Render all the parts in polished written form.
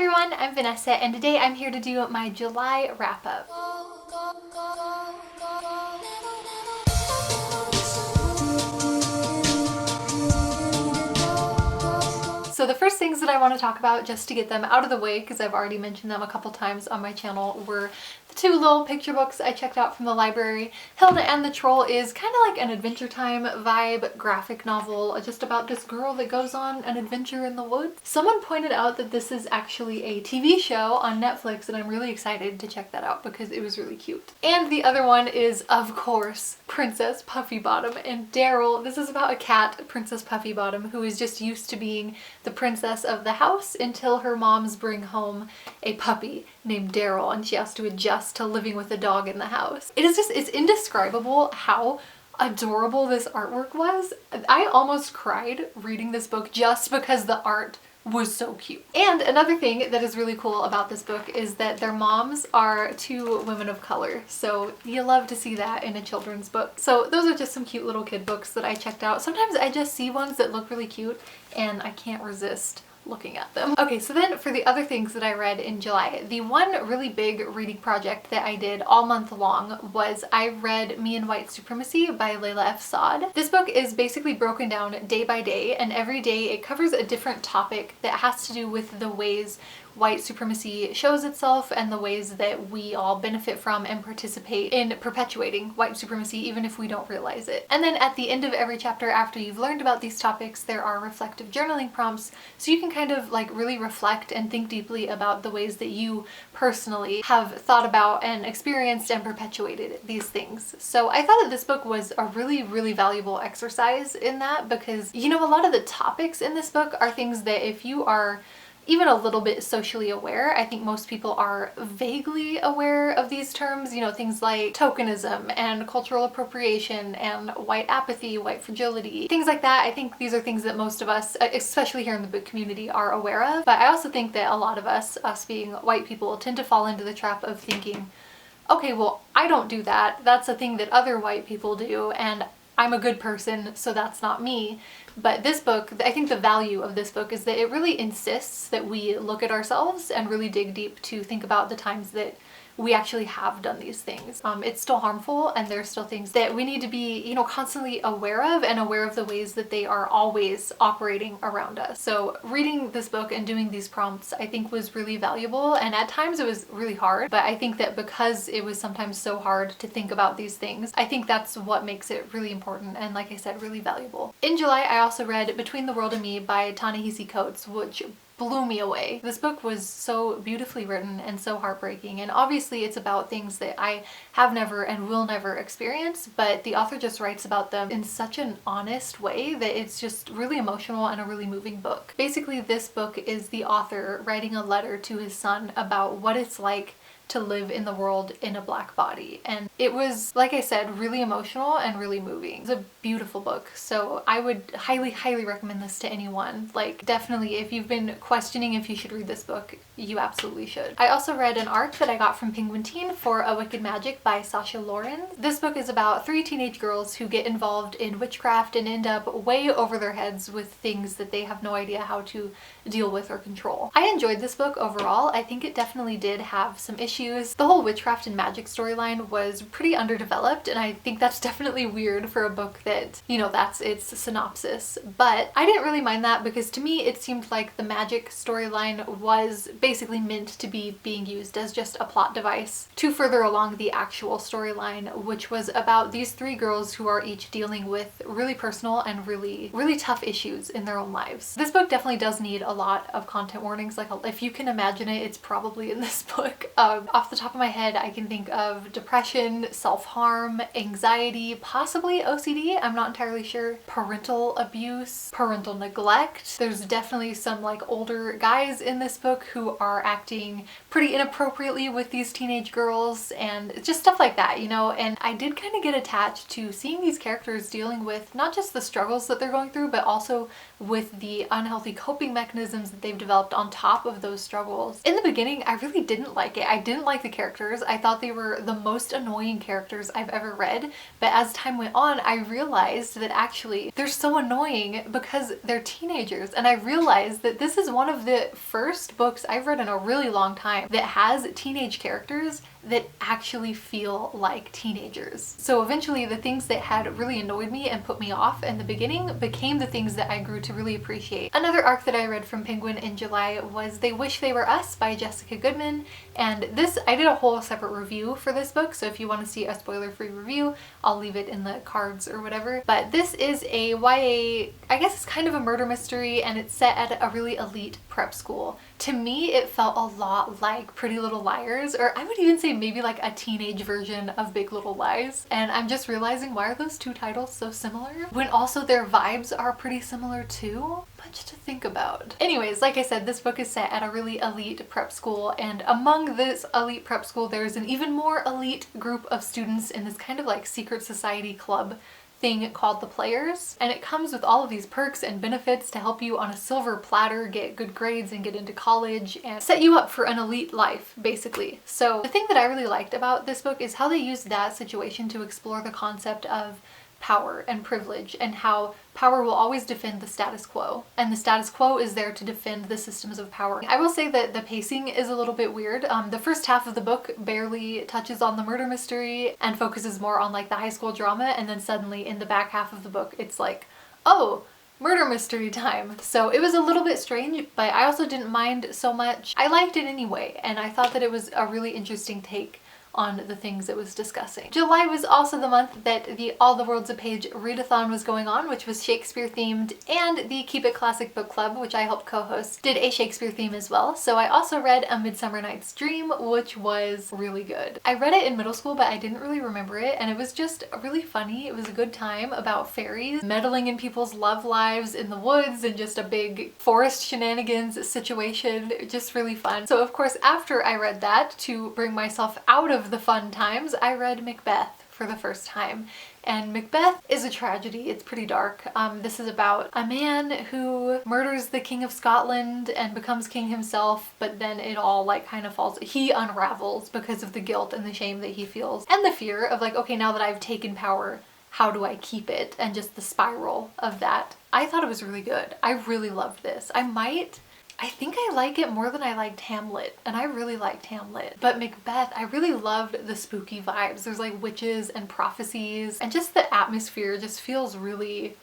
everyone, I'm Vanessa and today I'm here to do my July wrap-up. So the first things that I want to talk about, just to get them out of the way, because I've already mentioned them a couple times on my channel, were the two little picture books I checked out from the library. Hilda and the Troll is kind of like an Adventure Time vibe graphic novel, just about this girl that goes on an adventure in the woods. Someone pointed out that this is actually a TV show on Netflix, and I'm really excited to check that out because it was really cute. And the other one is, of course, Princess Puffy Bottom and Daryl. This is about a cat, Princess Puffy Bottom, who is just used to being the princess of the house until her moms bring home a puppy named Daryl and she has to adjust to living with a dog in the house. It's indescribable how adorable this artwork was. I almost cried reading this book just because the art was so cute. And another thing that is really cool about this book is that their moms are two women of color. So you love to see that in a children's book. So those are just some cute little kid books that I checked out. Sometimes I just see ones that look really cute and I can't resist looking at them. Okay, so then for the other things that I read in July, the one really big reading project that I did all month long was I read Me and White Supremacy by Layla F. Saad. This book is basically broken down day by day, and every day it covers a different topic that has to do with the ways white supremacy shows itself and the ways that we all benefit from and participate in perpetuating white supremacy even if we don't realize it. And then at the end of every chapter, after you've learned about these topics, there are reflective journaling prompts so you can kind of like really reflect and think deeply about the ways that you personally have thought about and experienced and perpetuated these things. So I thought that this book was a really valuable exercise in that because, you know, a lot of the topics in this book are things that if you are even a little bit socially aware, I think most people are vaguely aware of these terms, you know, things like tokenism and cultural appropriation and white apathy, white fragility, things like that. I think these are things that most of us, especially here in the book community, are aware of. But I also think that a lot of us being white people, tend to fall into the trap of thinking, okay, well, I don't do that. That's a thing that other white people do, and I'm a good person, so that's not me. But this book, I think the value of this book is that it really insists that we look at ourselves and really dig deep to think about the times that we actually have done these things. It's still harmful and there's still things that we need to be, you know, constantly aware of and aware of the ways that they are always operating around us. So reading this book and doing these prompts I think was really valuable, and at times it was really hard, but I think that because it was sometimes so hard to think about these things, I think that's what makes it really important and, like I said, really valuable. In July I also read Between the World and Me by Ta-Nehisi Coates, which blew me away. This book was so beautifully written and so heartbreaking, and obviously it's about things that I have never and will never experience, but the author just writes about them in such an honest way that it's just really emotional and a really moving book. Basically, this book is the author writing a letter to his son about what it's like to live in the world in a black body, and it was, like I said, really emotional and really moving. It's a beautiful book, so I would highly recommend this to anyone. Like, definitely, if you've been questioning if you should read this book, you absolutely should. I also read an arc that I got from Penguin Teen for A Wicked Magic by Sasha Lauren. This book is about three teenage girls who get involved in witchcraft and end up way over their heads with things that they have no idea how to deal with or control. I enjoyed this book overall. I think it definitely did have some issues. The whole witchcraft and magic storyline was pretty underdeveloped, and I think that's definitely weird for a book that, you know, that's its synopsis. But I didn't really mind that because to me it seemed like the magic storyline was basically meant to be being used as just a plot device to further along the actual storyline, which was about these three girls who are each dealing with really personal and really tough issues in their own lives. This book definitely does need a lot of content warnings. Like, if you can imagine it, it's probably in this book. Off the top of my head, I can think of depression, self-harm, anxiety, possibly OCD, I'm not entirely sure, parental abuse, parental neglect. There's definitely some like older guys in this book who are acting pretty inappropriately with these teenage girls and just stuff like that, you know, and I did kind of get attached to seeing these characters dealing with not just the struggles that they're going through, but also with the unhealthy coping mechanisms that they've developed on top of those struggles. In the beginning, I really didn't like it. I didn't like the characters. I thought they were the most annoying characters I've ever read, but as time went on, I realized that actually they're so annoying because they're teenagers, and I realized that this is one of the first books I've read in a really long time that has teenage characters that actually feel like teenagers. So eventually the things that had really annoyed me and put me off in the beginning became the things that I grew to really appreciate. Another arc that I read from Penguin in July was They Wish They Were Us by Jessica Goodman, and this, I did a whole separate review for this book, so if you want to see a spoiler-free review, I'll leave it in the cards or whatever. But this is a YA, I guess it's kind of a murder mystery, and it's set at a really elite prep school. To me, it felt a lot like Pretty Little Liars, or I would even say maybe like a teenage version of Big Little Lies. And I'm just realizing, why are those two titles so similar? When also their vibes are pretty similar too? Much to think about. Anyways, like I said, this book is set at a really elite prep school, and among this elite prep school, there's an even more elite group of students in this kind of like secret society club thing called the Players, and it comes with all of these perks and benefits to help you on a silver platter get good grades and get into college and set you up for an elite life, basically. So the thing that I really liked about this book is how they used that situation to explore the concept of power and privilege, and how power will always defend the status quo, and the status quo is there to defend the systems of power. I will say that the pacing is a little bit weird. The first half of the book barely touches on the murder mystery and focuses more on like the high school drama, and then suddenly in the back half of the book it's like, oh, murder mystery time. So it was a little bit strange, but I also didn't mind so much. I liked it anyway, and I thought that it was a really interesting take on the things it was discussing. July was also the month that the All the World's a Page readathon was going on, which was Shakespeare themed, and the Keep It Classic Book Club, which I helped co-host, did a Shakespeare theme as well. So I also read A Midsummer Night's Dream, which was really good. I read it in middle school, but I didn't really remember it, and it was just really funny. It was a good time about fairies meddling in people's love lives in the woods and just a big forest shenanigans situation. Just really fun. So of course, after I read that, to bring myself out of the fun times, I read Macbeth for the first time. And Macbeth is a tragedy. It's pretty dark. This is about a man who murders the King of Scotland and becomes king himself, but then it all like kind of falls. He unravels because of the guilt and the shame that he feels, and the fear of like, okay, now that I've taken power, how do I keep it? And just the spiral of that. I thought it was really good. I really loved this. I think I like it more than I liked Hamlet, and I really liked Hamlet. But Macbeth, I really loved the spooky vibes. There's like witches and prophecies, and just the atmosphere just feels really,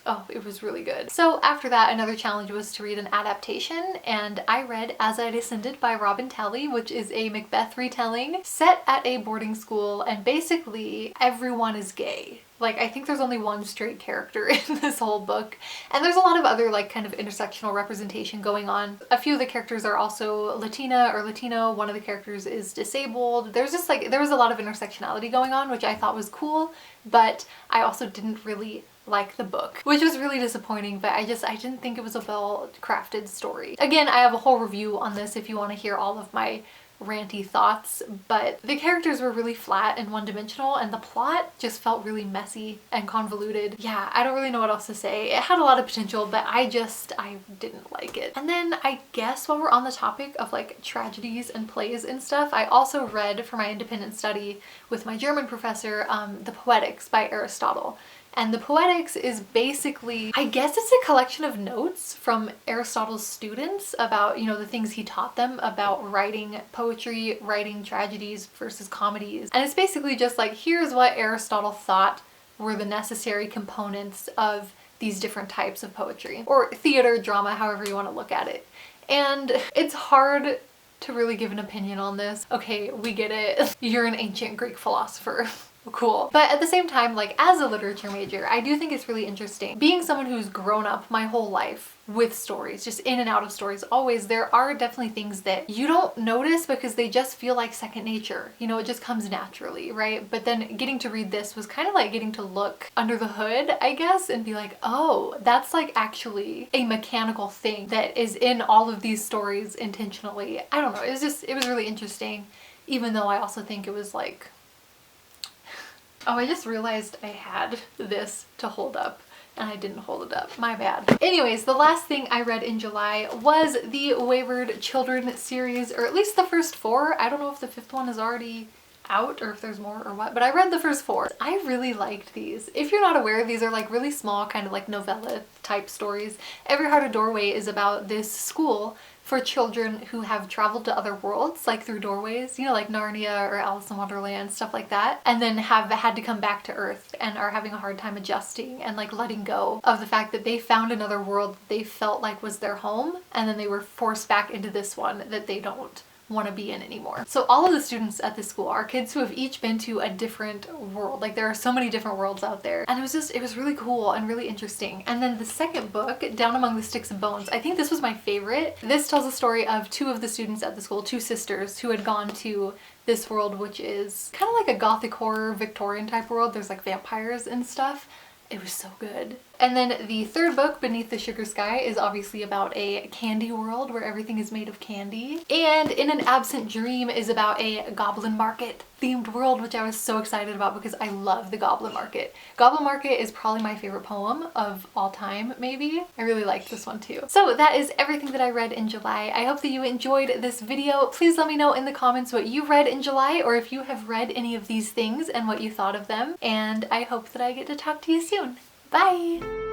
oh, it was really good. So after that, another challenge was to read an adaptation, and I read As I Descended by Robin Talley, which is a Macbeth retelling set at a boarding school, and basically everyone is gay. Like, I think there's only one straight character in this whole book, and there's a lot of other like kind of intersectional representation going on. A few of the characters are also Latina or Latino. One of the characters is disabled. There's just like, there was a lot of intersectionality going on, which I thought was cool, but I also didn't really like the book, which was really disappointing, but I didn't think it was a well-crafted story. Again, I have a whole review on this if you want to hear all of my ranty thoughts, but the characters were really flat and one-dimensional, and the plot just felt really messy and convoluted. Yeah, I don't really know what else to say. It had a lot of potential, but I didn't like it. And then I guess while we're on the topic of like tragedies and plays and stuff, I also read for my independent study with my German professor, The Poetics by Aristotle. And the Poetics is basically, I guess it's a collection of notes from Aristotle's students about, you know, the things he taught them about writing poetry, writing tragedies versus comedies. And it's basically just like, here's what Aristotle thought were the necessary components of these different types of poetry, or theater, drama, however you want to look at it. And it's hard to really give an opinion on this. Okay, we get it. You're an ancient Greek philosopher. Cool. But at the same time, like as a literature major, I do think it's really interesting. Being someone who's grown up my whole life with stories, just in and out of stories always, there are definitely things that you don't notice because they just feel like second nature. You know, it just comes naturally, right? But then getting to read this was kind of like getting to look under the hood, I guess, and be like, oh, that's like actually a mechanical thing that is in all of these stories intentionally. I don't know. It was really interesting, even though I also think it was like, oh, I just realized I had this to hold up and I didn't hold it up. My bad. Anyways, the last thing I read in July was the Wayward Children series, or at least the first 4. I don't know if the 5th one is already out or if there's more or what, but I read the first 4. I really liked these. If you're not aware, these are like really small, kind of like novella type stories. Every Heart a Doorway is about this school for children who have traveled to other worlds, like through doorways, you know, like Narnia or Alice in Wonderland, stuff like that, and then have had to come back to Earth and are having a hard time adjusting and like letting go of the fact that they found another world that they felt like was their home, and then they were forced back into this one that they don't want to be in anymore. So all of the students at this school are kids who have each been to a different world. Like there are so many different worlds out there, and it was really cool and really interesting. And then the second book, Down Among the Sticks and Bones, I think this was my favorite. This tells the story of 2 of the students at the school, 2 sisters who had gone to this world, which is kind of like a gothic horror Victorian type world. There's like vampires and stuff. It was so good. And then the third book, Beneath the Sugar Sky, is obviously about a candy world where everything is made of candy. And In an Absent Dream is about a goblin market themed world, which I was so excited about because I love the Goblin Market. Goblin Market is probably my favorite poem of all time, maybe. I really liked this one too. So that is everything that I read in July. I hope that you enjoyed this video. Please let me know in the comments what you read in July, or if you have read any of these things and what you thought of them. And I hope that I get to talk to you soon. Bye!